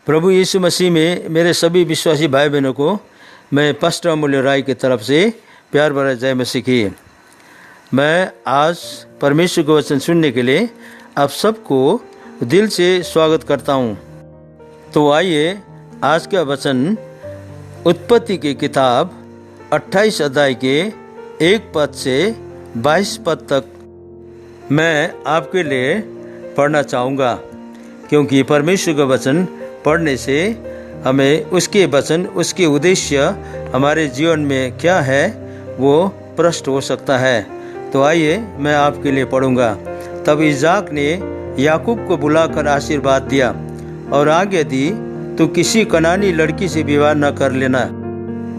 प्रभु यीशु मसीह में मेरे सभी विश्वासी भाई बहनों को मैं पास्टर अमूल्य राय की तरफ से प्यार भरा जय मसीह की। मैं आज परमेश्वर का वचन सुनने के लिए आप सबको दिल से स्वागत करता हूँ। तो आइए आज का वचन उत्पत्ति की किताब 28 अध्याय के 1 पद से 22 पद तक मैं आपके लिए पढ़ना चाहूँगा, क्योंकि परमेश्वर का वचन पढ़ने से हमें उसके वचन, उसके उद्देश्य हमारे जीवन में क्या है वो प्रश्न हो सकता है। तो आइए मैं आपके लिए पढ़ूंगा। तब इसाक ने याकूब को बुलाकर आशीर्वाद दिया और आज्ञा दी, तू किसी कनानी लड़की से विवाह न कर लेना।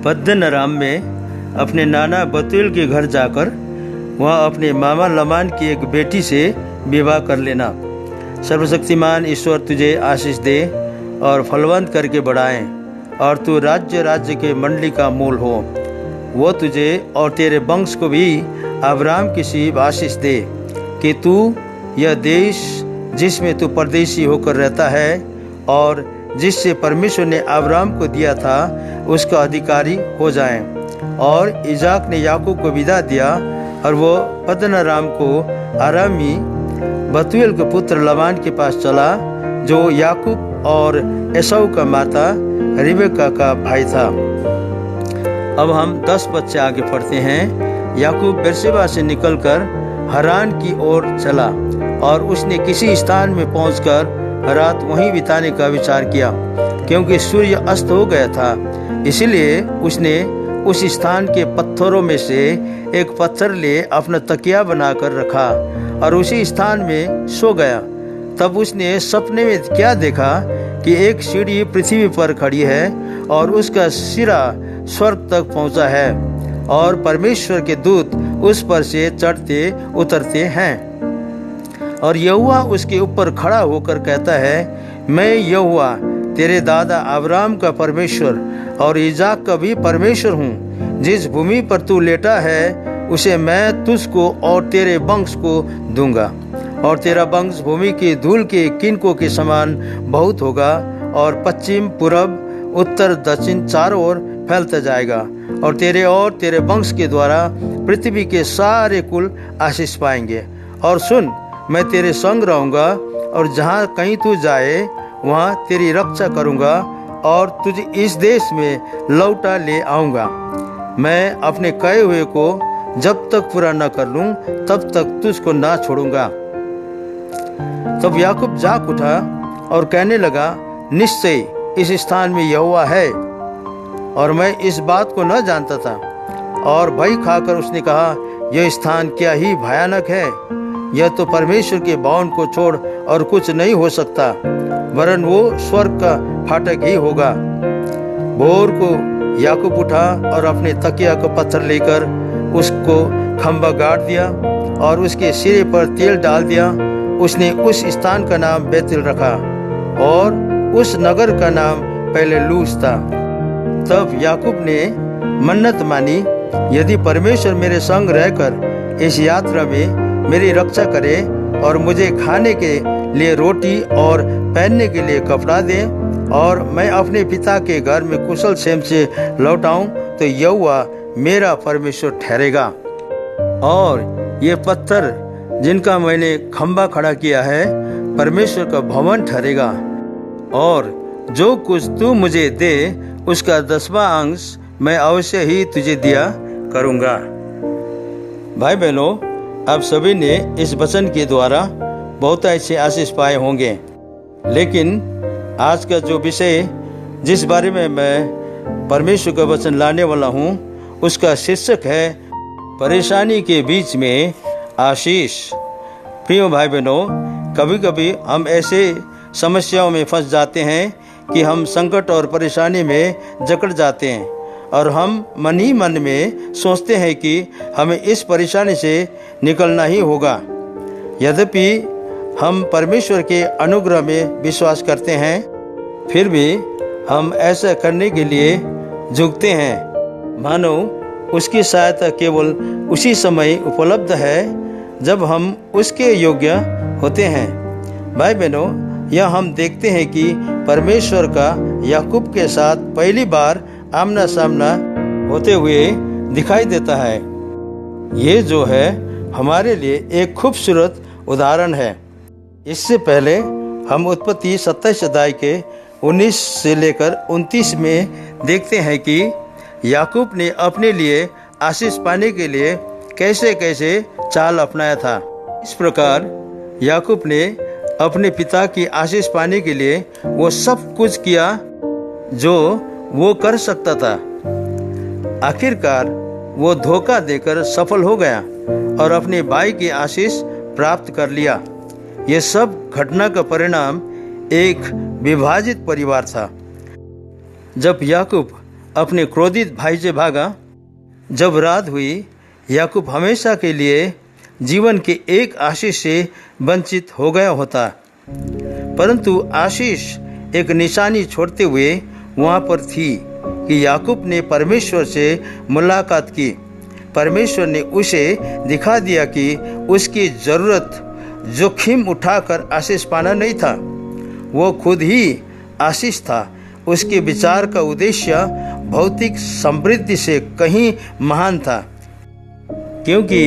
पद्दन अराम में अपने नाना बतूएल के घर जाकर वहाँ अपने मामा लमान की एक बेटी से विवाह कर लेना। सर्वशक्तिमान ईश्वर तुझे आशीष दे और फलवंत करके बढ़ाए, और तू राज्य के मंडली का मूल हो। वो तुझे और तेरे वंश को भी अब्राहम की सी आशीष दे कि तू यह देश जिसमें तू परदेशी होकर रहता है और जिससे परमेश्वर ने अब्राहम को दिया था उसका अधिकारी हो जाए। और इसाक ने याकूब को विदा दिया और वो पद्दन अराम को अरामी बतूएल के पुत्र लबान के पास चला, जो याकूब और एसाऊ का माता रिबेका का भाई था। अब हम 10 पद से आगे पढ़ते हैं। याकूब बेरशेबा से निकलकर हरान की ओर चला और उसने किसी स्थान में पहुंचकर रात वहीं बिताने का विचार किया, क्योंकि सूर्य अस्त हो गया था। इसलिए उसने उस स्थान के पत्थरों में से एक पत्थर ले अपना तकिया बनाकर रखा और उसी स्थान में सो गया। तब उसने सपने में क्या देखा कि एक सीढ़ी पृथ्वी पर खड़ी है और उसका सिरा स्वर्ग तक पहुंचा है और परमेश्वर के दूत उस पर से चढ़ते उतरते हैं। और यहोवा उसके ऊपर खड़ा होकर कहता है, मैं यहोवा तेरे दादा अब्राहम का परमेश्वर और इसाक का भी परमेश्वर हूँ। जिस भूमि पर तू लेटा है उसे मैं तुझको और तेरे वंश को दूंगा, और तेरा वंश भूमि की धूल के किनकों के समान बहुत होगा और पश्चिम, पूरब, उत्तर, दक्षिण चारों ओर फैलता जाएगा। और तेरे वंश के द्वारा पृथ्वी के सारे कुल आशीष पाएंगे। और सुन, मैं तेरे संग रहूंगा और जहाँ कहीं तू जाए वहाँ तेरी रक्षा करूंगा और तुझे इस देश में लौटा ले आऊंगा। मैं अपने कहे हुए को जब तक पूरा न कर लूं तब तक तुझको ना छोड़ूंगा। तब याकूब जाग उठा और कहने लगा, निश्चय इस स्थान में यहोवा है, और मैं इस बात को न जानता था। और भय खाकर उसने कहा, यह स्थान क्या ही भयानक है। यह तो परमेश्वर के भवन को छोड़ और कुछ नहीं हो सकता, वरन वो स्वर्ग का फाटक ही होगा। भोर को याकूब उठा और अपने तकिया को पत्थर लेकर उसको खंभा गाड़ दिया और उसके सिरे पर तेल डाल दिया। उसने उस स्थान का नाम बेतेल रखा और उस नगर का नाम पहले लूज था। तब याकूब ने मन्नत मानी, यदि परमेश्वर मेरे संग रहकर इस यात्रा में मेरी रक्षा करे और मुझे खाने के लिए रोटी और पहनने के लिए कपड़ा दे और मैं अपने पिता के घर में कुशल क्षेम से लौट आऊं, तो यहोवा मेरा परमेश्वर ठहरेगा। और ये पत्थर जिनका मैंने खंभा खड़ा किया है परमेश्वर का भवन ठहरेगा। और जो कुछ तू मुझे दे उसका 10वां अंश मैं अवश्य ही तुझे दिया करूंगा। भाई बहनों, आप सभी ने इस वचन के द्वारा बहुत ऐसे आशीष पाए होंगे, लेकिन आज का जो विषय जिस बारे में मैं परमेश्वर का वचन लाने वाला हूँ उसका शीर्षक है परेशानी के बीच में आशीष। प्रिय भाई बहनों, कभी कभी हम ऐसे समस्याओं में फंस जाते हैं कि हम संकट और परेशानी में जकड़ जाते हैं और हम मन ही मन में सोचते हैं कि हमें इस परेशानी से निकलना ही होगा। यद्यपि हम परमेश्वर के अनुग्रह में विश्वास करते हैं, फिर भी हम ऐसा करने के लिए झुकते हैं, मानो उसकी सहायता केवल उसी समय उपलब्ध है जब हम उसके योग्य होते हैं। भाई बहनों, यह हम देखते हैं कि परमेश्वर का याकूब के साथ पहली बार आमना सामना होते हुए दिखाई देता है। ये जो है हमारे लिए एक खूबसूरत उदाहरण है। इससे पहले हम उत्पत्ति 27 अध्याय के 19 से लेकर 29 में देखते हैं कि याकूब ने अपने लिए आशीष पाने के लिए कैसे कैसे चाल अपनाया था। इस प्रकार याकूब ने अपने पिता की आशीष पाने के लिए वो सब कुछ किया जो वो कर सकता था। आखिरकार वो धोखा देकर सफल हो गया और अपने भाई की आशीष प्राप्त कर लिया। ये सब घटना का परिणाम एक विभाजित परिवार था। जब याकूब अपने क्रोधित भाई से भागा, जब रात हुई, याकूब हमेशा के लिए जीवन के एक आशीष से वंचित हो गया होता। परंतु आशीष एक निशानी छोड़ते हुए वहाँ पर थी कि याकूब ने परमेश्वर से मुलाकात की। परमेश्वर ने उसे दिखा दिया कि उसकी ज़रूरत जोखिम उठाकर आशीष पाना नहीं था, वो खुद ही आशीष था। उसके विचार का उद्देश्य भौतिक समृद्धि से कहीं महान था, क्योंकि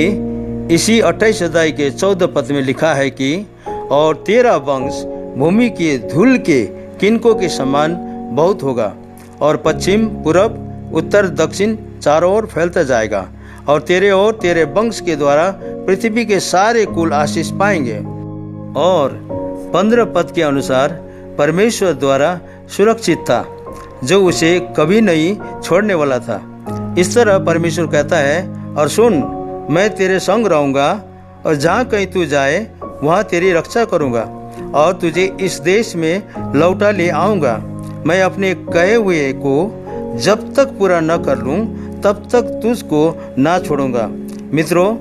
इसी 28 अध्याय के 14 पद में लिखा है कि और तेरा वंश भूमि के धूल के किनकों के समान बहुत होगा और पश्चिम पूरब उत्तर दक्षिण चारों ओर फैलता जाएगा और तेरे वंश के द्वारा पृथ्वी के सारे कुल आशीष पाएंगे। और 15 पद के अनुसार परमेश्वर द्वारा सुरक्षित था, जो उसे कभी नहीं छोड़ने वाला था। इस तरह परमेश्वर कहता है, और सुन, मैं तेरे संग रहूँगा और जहाँ कहीं तू जाए वहाँ तेरी रक्षा करूँगा और तुझे इस देश में लौटा ले आऊँगा। मैं अपने कहे हुए को जब तक पूरा न कर लूँ तब तक तुझको ना छोड़ूंगा। मित्रों,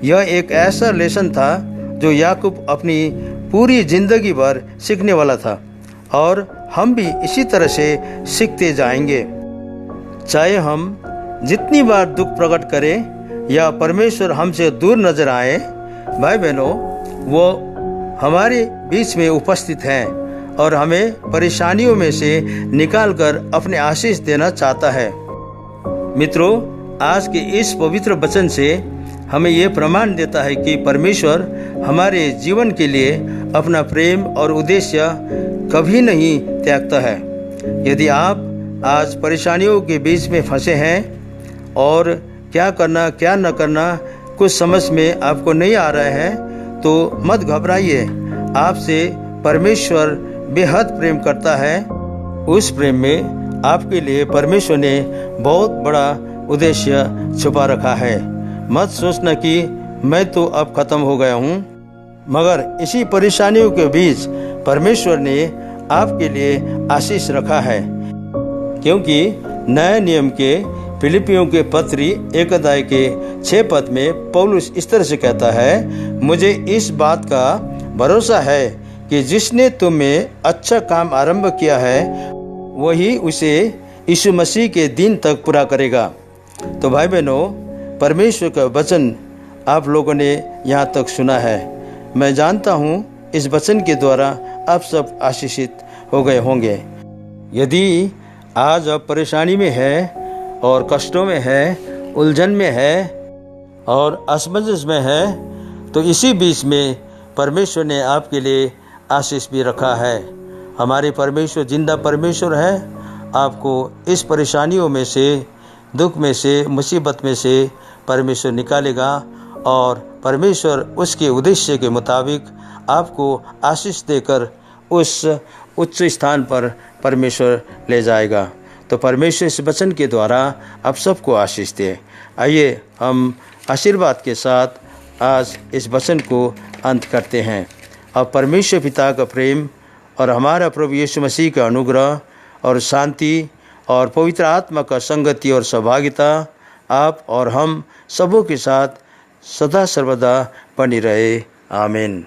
यह एक ऐसा लेसन था जो याकूब अपनी पूरी जिंदगी भर सीखने वाला था और हम भी इसी तरह से सीखते जाएंगे। चाहे हम जितनी बार दुख प्रकट करें या परमेश्वर हमसे दूर नजर आए, भाई बहनों, वो हमारे बीच में उपस्थित हैं और हमें परेशानियों में से निकालकर अपने आशीष देना चाहता है। मित्रों, आज के इस पवित्र वचन से हमें ये प्रमाण देता है कि परमेश्वर हमारे जीवन के लिए अपना प्रेम और उद्देश्य कभी नहीं त्यागता है। यदि आप आज परेशानियों के बीच में फंसे हैं और क्या करना क्या न करना कुछ समझ में आपको नहीं आ रहा है, तो मत घबराइए। आपसे परमेश्वर बेहद प्रेम करता है। उस प्रेम में आपके लिए परमेश्वर ने बहुत बड़ा उद्देश्य छुपा रखा है। मत सोचना कि मैं तो अब खत्म हो गया हूँ, मगर इसी परेशानियों के बीच परमेश्वर ने आपके लिए आशीष रखा है। क्योंकि नए नियम के फिलिपियों के पत्री 1 अध्याय के 6 पद में पौलुस इस तरह से कहता है, मुझे इस बात का भरोसा है कि जिसने तुम में अच्छा काम आरंभ किया है वही उसे यीशु मसीह के दिन तक पूरा करेगा। तो भाई बहनों, परमेश्वर का वचन आप लोगों ने यहाँ तक सुना है। मैं जानता हूँ इस वचन के द्वारा आप सब आशीषित हो गए होंगे। यदि आज आप परेशानी में है और कष्टों में है, उलझन में है और असमंजस में है, तो इसी बीच में परमेश्वर ने आपके लिए आशीष भी रखा है। हमारे परमेश्वर जिंदा परमेश्वर है। आपको इस परेशानियों में से, दुख में से, मुसीबत में से परमेश्वर निकालेगा और परमेश्वर उसके उद्देश्य के मुताबिक आपको आशीष देकर उस उच्च स्थान पर परमेश्वर ले जाएगा। तो परमेश्वर इस वचन के द्वारा आप सबको आशीष दे। आइए हम आशीर्वाद के साथ आज इस वचन को अंत करते हैं। अब परमेश्वर पिता का प्रेम और हमारा प्रभु यीशु मसीह का अनुग्रह और शांति और पवित्र आत्मा का संगति और सहभागिता आप और हम सबों के साथ सदा सर्वदा बनी रहे। आमीन।